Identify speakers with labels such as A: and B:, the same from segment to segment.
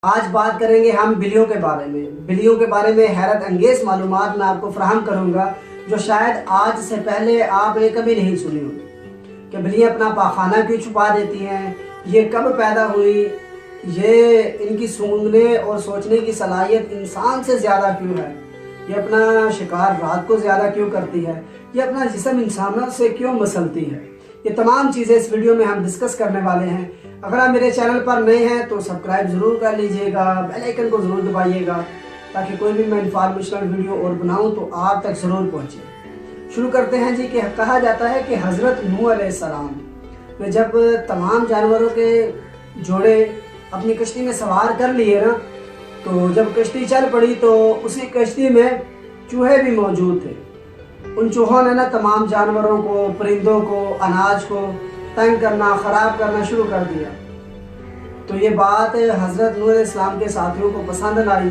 A: آج بات کریں گے ہم بلیوں کے بارے میں۔ بلیوں کے بارے میں حیرت انگیز معلومات میں آپ کو فراہم کروں گا جو شاید آج سے پہلے آپ نے کبھی نہیں سنی ہوگی کہ بلیاں اپنا پاخانہ کیوں چھپا دیتی ہیں، یہ کب پیدا ہوئی، یہ ان کی سونگنے اور سوچنے کی صلاحیت انسان سے زیادہ کیوں ہے، یہ اپنا شکار رات کو زیادہ کیوں کرتی ہے، یہ اپنا جسم انسانوں سے کیوں مسلتی ہے، یہ تمام چیزیں اس ویڈیو میں ہم ڈسکس کرنے والے ہیں۔ اگر آپ میرے چینل پر نئے ہیں تو سبسکرائب ضرور کر لیجئے گا، بیل آئیکن کو ضرور دبائیے گا تاکہ کوئی بھی میں انفارمیشنل ویڈیو اور بناؤں تو آپ تک ضرور پہنچے۔ شروع کرتے ہیں جی کہ کہا جاتا ہے کہ حضرت نوح علیہ السلام نے جب تمام جانوروں کے جوڑے اپنی کشتی میں سوار کر لیے نا، تو جب کشتی چل پڑی تو اسی کشتی میں چوہے بھی موجود تھے۔ ان چوہوں نے نا تمام جانوروں کو، پرندوں کو، اناج کو تنگ کرنا، خراب کرنا شروع کر دیا۔ تو یہ بات حضرت نوح علیہ السلام کے ساتھیوں کو پسند نہ آئی۔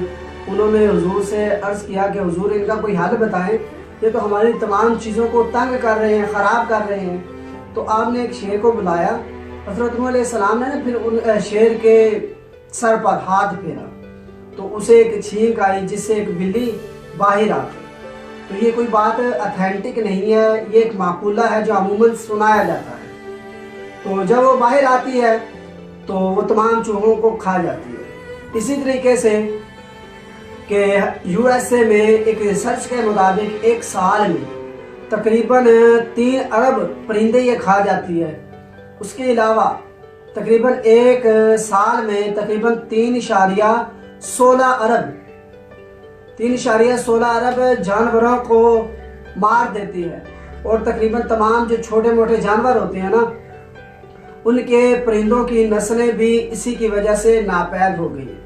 A: انہوں نے حضور سے عرض کیا کہ حضور ان کا کوئی حل بتائیں، یہ تو ہماری تمام چیزوں کو تنگ کر رہے ہیں، خراب کر رہے ہیں۔ تو آپ نے ایک شیر کو بلایا، حضرت نوح علیہ السلام نے پھر ان شیر کے سر پر ہاتھ پھیرا تو اسے ایک چھینک آئی جس سے ایک بلی باہر آ گئی۔ تو یہ کوئی بات اتھینٹک نہیں ہے، یہ ایک معقولہ ہے جو عموماً سنایا جاتا ہے۔ تو جب وہ باہر آتی ہے تو وہ تمام چوہوں کو کھا جاتی ہے۔ اسی طریقے سے کہ یو ایس اے میں ایک ریسرچ کے مطابق ایک سال میں تقریباً 3 ارب پرندے یہ کھا جاتی ہے۔ اس کے علاوہ تقریباً ایک سال میں تقریباً 3.16 ارب جانوروں کو مار دیتی ہے، اور تقریباً تمام جو چھوٹے موٹے جانور ہوتے ہیں نا، ان کے پرندوں کی نسلیں بھی اسی کی وجہ سے ناپید ہو گئی ہیں۔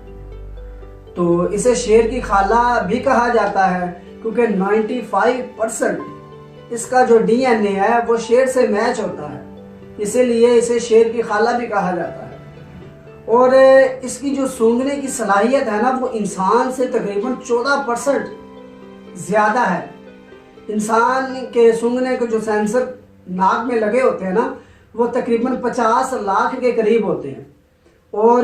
A: تو اسے شیر کی خالہ بھی کہا جاتا ہے کیونکہ 95% اس کا جو ڈی این اے ہے وہ شیر سے میچ ہوتا ہے، اسی لیے اسے شیر کی خالہ بھی کہا جاتا ہے۔ اور اس کی جو سونگنے کی صلاحیت ہے نا وہ انسان سے تقریباً 14% زیادہ ہے۔ انسان کے سونگنے کے جو سینسر ناک میں لگے ہوتے ہیں نا وہ تقریباً 50 لاکھ کے قریب ہوتے ہیں، اور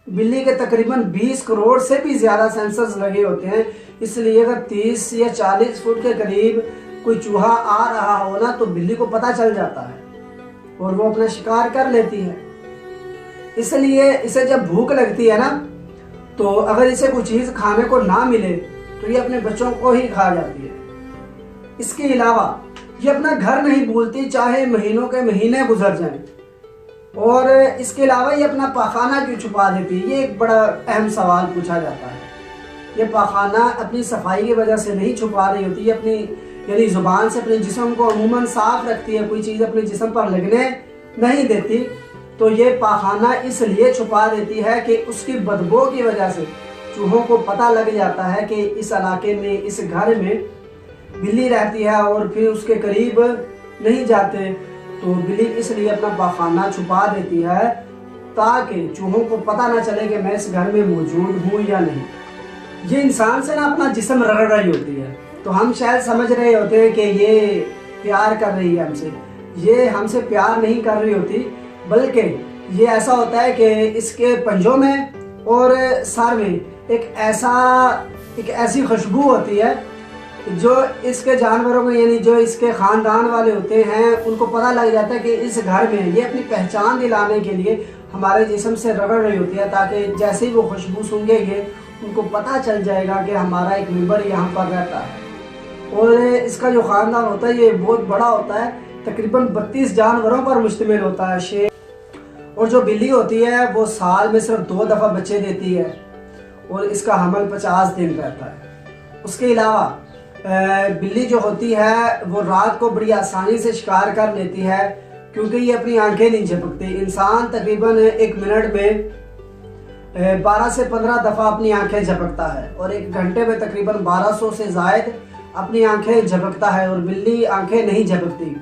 A: بلی کے تقریباً 20 کروڑ سے بھی زیادہ سینسرز لگے ہوتے ہیں۔ اس لیے اگر 30 یا 40 فٹ کے قریب کوئی چوہا آ رہا ہو نا تو بلی کو پتہ چل جاتا ہے اور وہ اپنا شکار کر لیتی ہے۔ اس لیے اسے جب بھوک لگتی ہے نا تو اگر اسے کوئی چیز کھانے کو نہ ملے تو یہ اپنے بچوں کو ہی کھا جاتی ہے۔ اس کے علاوہ یہ اپنا گھر نہیں بھولتی چاہے مہینوں کے مہینے گزر جائیں، اور اس کے علاوہ یہ اپنا پاخانہ کیوں چھپا دیتی ہے، یہ ایک بڑا اہم سوال پوچھا جاتا ہے۔ یہ پاخانہ اپنی صفائی کی وجہ سے نہیں چھپا رہی ہوتی، یہ اپنی یعنی زبان سے اپنے جسم کو عموماً صاف رکھتی ہے، کوئی چیز اپنے جسم پر لگنے نہیں دیتی۔ تو یہ پاخانہ اس لیے چھپا دیتی ہے کہ اس کی بدبو کی وجہ سے چوہوں کو پتہ لگ جاتا ہے کہ اس علاقے میں، اس گھر میں بلی رہتی ہے، اور پھر اس کے قریب نہیں جاتے۔ تو بلی اس لیے اپنا پاخانہ چھپا دیتی ہے تاکہ چوہوں کو پتہ نہ چلے کہ میں اس گھر میں موجود ہوں یا نہیں۔ یہ انسان سے نا اپنا جسم رگڑ رہی ہوتی ہے، تو ہم شاید سمجھ رہے ہوتے ہیں کہ یہ پیار کر رہی ہے ہم سے، یہ ہم سے پیار نہیں کر رہی ہوتی، بلکہ یہ ایسا ہوتا ہے کہ اس کے پنجوں میں اور سر میں ایک ایسی خوشبو ہوتی ہے جو اس کے جانوروں کو یعنی جو اس کے خاندان والے ہوتے ہیں ان کو پتہ لگ جاتا ہے کہ اس گھر میں یہ اپنی پہچان دلانے کے لیے ہمارے جسم سے رگڑ رہی ہوتی ہے، تاکہ جیسے ہی وہ خوشبو سونگیں گے ان کو پتہ چل جائے گا کہ ہمارا ایک ممبر یہاں پر رہتا ہے۔ اور اس کا جو خاندان ہوتا ہے یہ بہت بڑا ہوتا ہے، تقریباً 32 جانوروں پر مشتمل ہوتا ہے شیر۔ اور جو بلی ہوتی ہے وہ سال میں صرف 2 دفعہ بچے دیتی ہے، اور اس کا حمل 50 دن رہتا ہے۔ اس کے علاوہ بلی جو ہوتی ہے وہ رات کو بڑی آسانی سے شکار کر لیتی ہے کیونکہ یہ اپنی آنکھیں نہیں جھپکتی۔ انسان تقریباً 1 منٹ میں 12 سے 15 دفعہ اپنی آنکھیں جھپکتا ہے، اور 1 گھنٹے میں تقریباً 1200 سے زائد اپنی آنکھیں جھپکتا ہے، اور بلی آنکھیں نہیں جھپکتی۔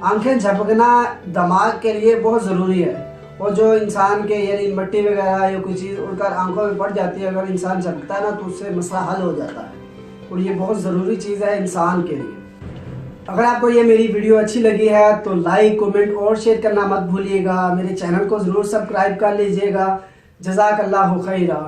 A: آنکھیں جھپکنا دماغ کے لیے بہت ضروری ہے، اور جو انسان کے یعنی مٹی وغیرہ یا کوئی چیز اڑ کر آنکھوں میں پڑ جاتی ہے، اگر انسان جھپکتا ہے نا تو اس سے مسئلہ حل ہو جاتا ہے، اور یہ بہت ضروری چیز ہے انسان کے لیے۔ اگر آپ کو یہ میری ویڈیو اچھی لگی ہے تو لائک، کومنٹ اور شیئر کرنا مت بھولیے گا۔ میرے چینل کو ضرور سبسکرائب کر لیجئے گا، جزاک اللہ خیرہ.